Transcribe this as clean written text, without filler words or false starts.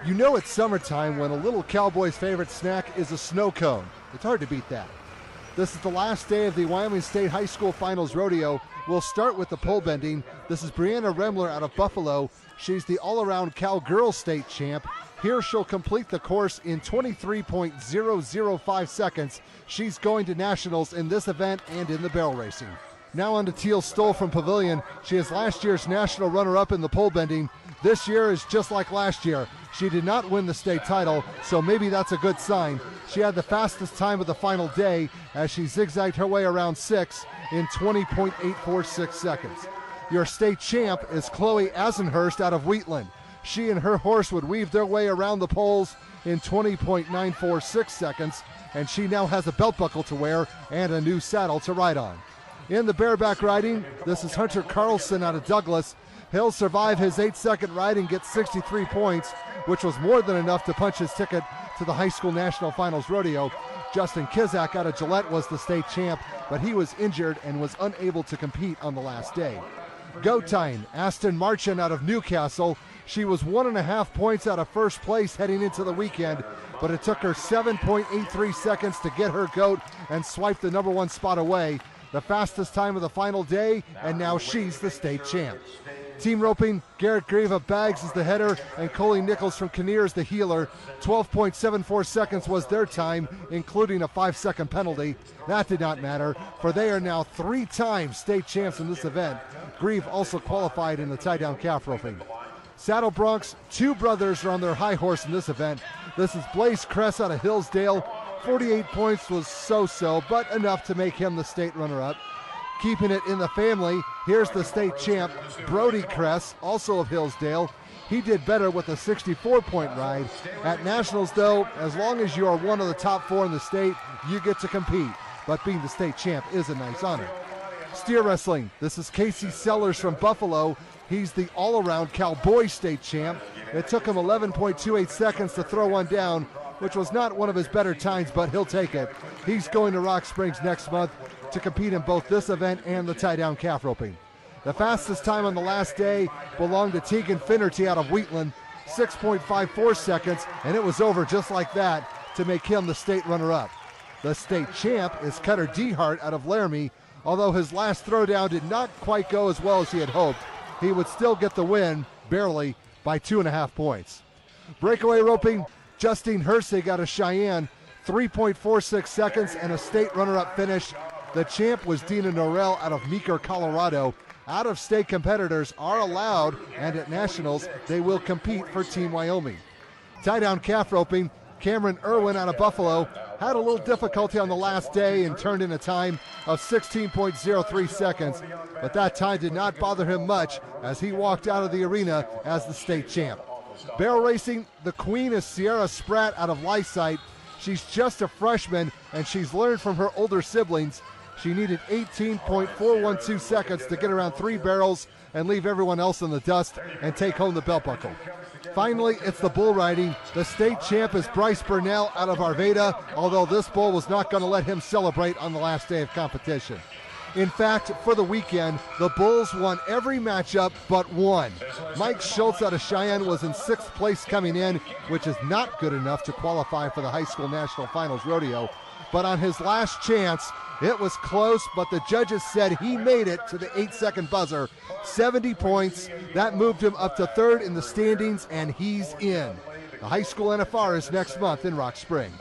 You know it's summertime when a little cowboy's favorite snack is a snow cone. It's hard to beat that. This is the last day of the Wyoming State High School Finals Rodeo. We'll start with the pole bending. This is Brianna Remler out of Buffalo. She's the all-around cowgirl state champ. Here she'll complete the course in 23.005 seconds. She's going to nationals in this event and in the barrel racing. Now on to Teal Stoll from Pavilion. She is last year's national runner-up in the pole bending. This year is just like last year. She did not win the state title, so maybe that's a good sign. She had the fastest time of the final day as she zigzagged her way around 6 in 20.846 seconds. Your state champ is Chloe Asenhurst out of Wheatland. She and her horse would weave their way around the poles in 20.946 seconds, and she now has a belt buckle to wear and a new saddle to ride on. In the bareback riding, this is Hunter Carlson out of Douglas. He'll survive his 8-second ride and get 63 points, which was more than enough to punch his ticket to the high school national finals rodeo. Justin Kizak out of Gillette was the state champ, but he was injured and was unable to compete on the last day. Goat tying, Aston Marchand out of Newcastle. She was 1.5 points out of first place heading into the weekend, but it took her 7.83 seconds to get her goat and swipe the number 1 spot away. The fastest time of the final day, and now she's the state champ. Team roping, Garrett Grieve of Bags is the header, and Coley Nichols from Kinnear is the heeler. 12.74 seconds was their time, including a 5-second penalty. That did not matter, for they are now 3-time state champs in this event. Grieve also qualified in the tie-down calf roping. Saddle Broncs, 2 brothers are on their high horse in this event. This is Blaze Kress out of Hillsdale. 48 points was so-so, but enough to make him the state runner-up. Keeping it in the family, here's the state champ, Brody Kress, also of Hillsdale. He did better with a 64-point ride. At nationals, though, as long as you are one of the top 4 in the state, you get to compete. But being the state champ is a nice honor. Steer wrestling, this is Casey Sellers from Buffalo. He's the all-around cowboy state champ. It took him 11.28 seconds to throw one down, which was not one of his better times, but he'll take it. He's going to Rock Springs next month to compete in both this event and the tie-down calf roping. The fastest time on the last day belonged to Tegan Finnerty out of Wheatland, 6.54 seconds, and it was over just like that to make him the state runner-up. The state champ is Cutter Dehart out of Laramie. Although his last throwdown did not quite go as well as he had hoped, he would still get the win, barely, by 2.5 points. Breakaway roping, Justine Hersig out of Cheyenne, 3.46 seconds and a state runner-up finish. The champ was Dina Norell out of Meeker, Colorado. Out-of-state competitors are allowed, and at nationals, they will compete for Team Wyoming. Tie-down calf roping, Cameron Irwin out of Buffalo had a little difficulty on the last day and turned in a time of 16.03 seconds, but that time did not bother him much as he walked out of the arena as the state champ. Barrel racing, the queen is Sierra Spratt out of Lysite. She's just a freshman, and she's learned from her older siblings. She needed 18.412 seconds to get around 3 barrels and leave everyone else in the dust and take home the belt buckle. Finally, it's the bull riding. The state champ is Bryce Burnell out of Arvada, although this bull was not going to let him celebrate on the last day of competition. In fact, for the weekend, the Bulls won every matchup but one. Mike Schultz out of Cheyenne was in 6th place coming in, which is not good enough to qualify for the high school national finals rodeo. But on his last chance, it was close, but the judges said he made it to the 8-second buzzer. 70 points. That moved him up to 3rd in the standings, and he's in. The high school NFR is next month in Rock Springs.